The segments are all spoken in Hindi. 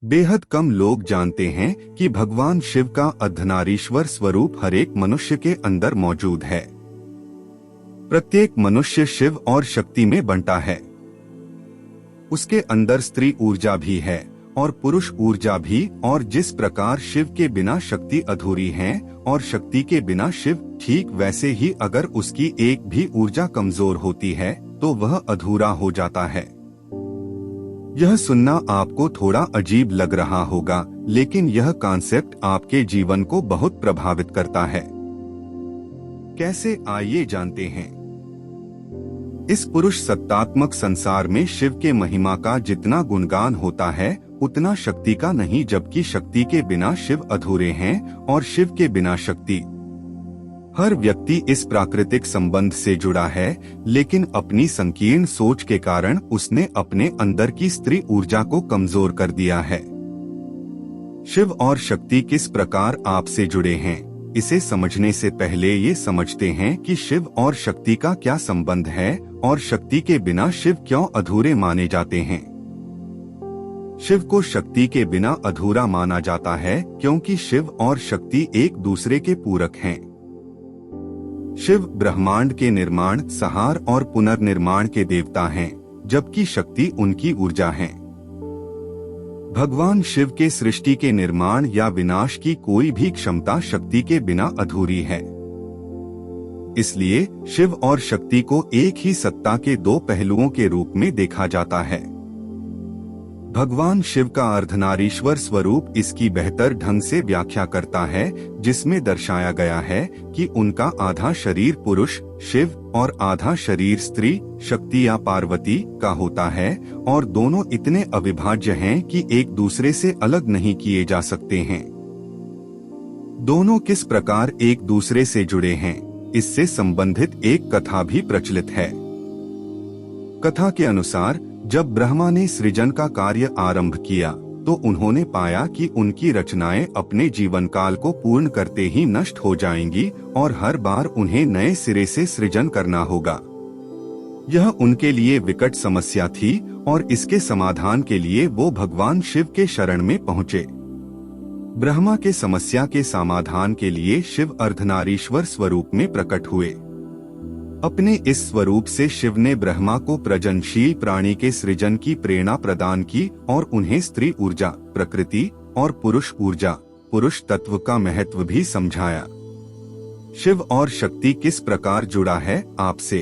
बेहद कम लोग जानते हैं कि भगवान शिव का अर्धनारीश्वर स्वरूप हर एक मनुष्य के अंदर मौजूद है। प्रत्येक मनुष्य शिव और शक्ति में बंटा है। उसके अंदर स्त्री ऊर्जा भी है और पुरुष ऊर्जा भी, और जिस प्रकार शिव के बिना शक्ति अधूरी है और शक्ति के बिना शिव, ठीक वैसे ही अगर उसकी एक भी ऊर्जा कमजोर होती है तो वह अधूरा हो जाता है। यह सुनना आपको थोड़ा अजीब लग रहा होगा, लेकिन यह कॉन्सेप्ट आपके जीवन को बहुत प्रभावित करता है। कैसे, आइए जानते हैं। इस पुरुष सत्तात्मक संसार में शिव के महिमा का जितना गुणगान होता है उतना शक्ति का नहीं, जबकि शक्ति के बिना शिव अधूरे हैं और शिव के बिना शक्ति। हर व्यक्ति इस प्राकृतिक संबंध से जुड़ा है, लेकिन अपनी संकीर्ण सोच के कारण उसने अपने अंदर की स्त्री ऊर्जा को कमजोर कर दिया है। शिव और शक्ति किस प्रकार आपसे जुड़े हैं, इसे समझने से पहले ये समझते हैं कि शिव और शक्ति का क्या संबंध है और शक्ति के बिना शिव क्यों अधूरे माने जाते हैं। शिव को शक्ति के बिना अधूरा माना जाता है क्योंकि शिव और शक्ति एक दूसरे के पूरक हैं। शिव ब्रह्मांड के निर्माण, संहार और पुनर्निर्माण के देवता हैं, जबकि शक्ति उनकी ऊर्जा है। भगवान शिव के सृष्टि के निर्माण या विनाश की कोई भी क्षमता शक्ति के बिना अधूरी है। इसलिए शिव और शक्ति को एक ही सत्ता के दो पहलुओं के रूप में देखा जाता है। भगवान शिव का अर्धनारीश्वर स्वरूप इसकी बेहतर ढंग से व्याख्या करता है, जिसमें दर्शाया गया है कि उनका आधा शरीर पुरुष शिव और आधा शरीर स्त्री शक्ति या पार्वती का होता है, और दोनों इतने अविभाज्य हैं कि एक दूसरे से अलग नहीं किए जा सकते हैं। दोनों किस प्रकार एक दूसरे से जुड़े हैं, इससे संबंधित एक कथा भी प्रचलित है। कथा के अनुसार जब ब्रह्मा ने सृजन का कार्य आरंभ किया तो उन्होंने पाया कि उनकी रचनाएं अपने जीवन काल को पूर्ण करते ही नष्ट हो जाएंगी और हर बार उन्हें नए सिरे से सृजन करना होगा। यह उनके लिए विकट समस्या थी और इसके समाधान के लिए वो भगवान शिव के शरण में पहुँचे। ब्रह्मा के समस्या के समाधान के लिए शिव अर्धनारीश्वर स्वरूप में प्रकट हुए। अपने इस स्वरूप से शिव ने ब्रह्मा को प्रजनशील प्राणी के सृजन की प्रेरणा प्रदान की और उन्हें स्त्री ऊर्जा, प्रकृति और पुरुष ऊर्जा, पुरुष तत्व का महत्व भी समझाया। शिव और शक्ति किस प्रकार जुड़ा है आपसे।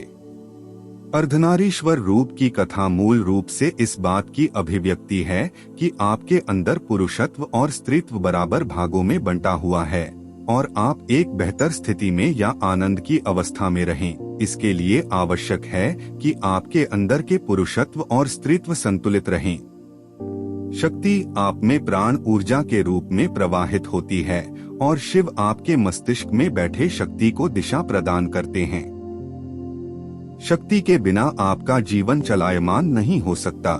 अर्धनारीश्वर रूप की कथा मूल रूप से इस बात की अभिव्यक्ति है कि आपके अंदर पुरुषत्व और स्त्रीत्व बराबर भागों में बंटा हुआ है और आप एक बेहतर स्थिति में या आनंद की अवस्था में रहें। इसके लिए आवश्यक है कि आपके अंदर के पुरुषत्व और स्त्रीत्व संतुलित रहें। शक्ति आप में प्राण ऊर्जा के रूप में प्रवाहित होती है और शिव आपके मस्तिष्क में बैठे शक्ति को दिशा प्रदान करते हैं। शक्ति के बिना आपका जीवन चलायमान नहीं हो सकता।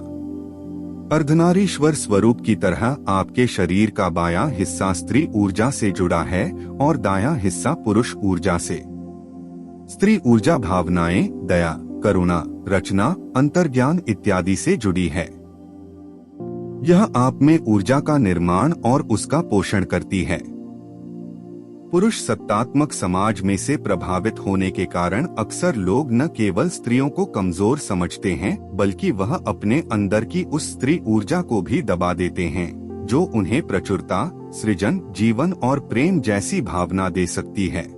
अर्धनारीश्वर स्वरूप की तरह आपके शरीर का बायां हिस्सा स्त्री ऊर्जा से जुड़ा है और दायां हिस्सा पुरुष ऊर्जा से। स्त्री ऊर्जा भावनाएं, दया, करुणा, रचना, अंतर्ज्ञान इत्यादि से जुड़ी है। यह आप में ऊर्जा का निर्माण और उसका पोषण करती है। पुरुष सत्तात्मक समाज में से प्रभावित होने के कारण अक्सर लोग न केवल स्त्रियों को कमजोर समझते हैं, बल्कि वह अपने अंदर की उस स्त्री ऊर्जा को भी दबा देते हैं जो उन्हें प्रचुरता, सृजन, जीवन और प्रेम जैसी भावना दे सकती है।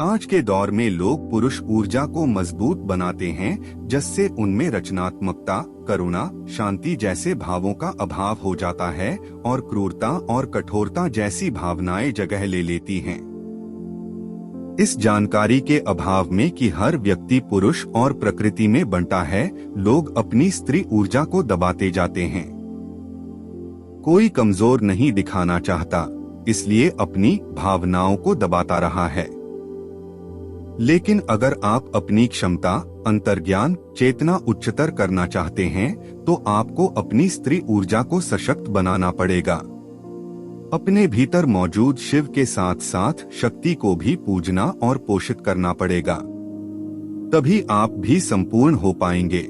आज के दौर में लोग पुरुष ऊर्जा को मजबूत बनाते हैं, जिससे उनमें रचनात्मकता, करुणा, शांति जैसे भावों का अभाव हो जाता है और क्रूरता और कठोरता जैसी भावनाएं जगह ले लेती हैं। इस जानकारी के अभाव में कि हर व्यक्ति पुरुष और प्रकृति में बंटा है, लोग अपनी स्त्री ऊर्जा को दबाते जाते हैं। कोई कमजोर नहीं दिखाना चाहता, इसलिए अपनी भावनाओं को दबाता रहा है। लेकिन अगर आप अपनी क्षमता, अंतर्ज्ञान, चेतना उच्चतर करना चाहते हैं तो आपको अपनी स्त्री ऊर्जा को सशक्त बनाना पड़ेगा। अपने भीतर मौजूद शिव के साथ साथ शक्ति को भी पूजना और पोषित करना पड़ेगा, तभी आप भी संपूर्ण हो पाएंगे।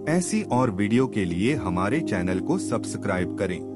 ऐसी और वीडियो के लिए हमारे चैनल को सब्सक्राइब करें।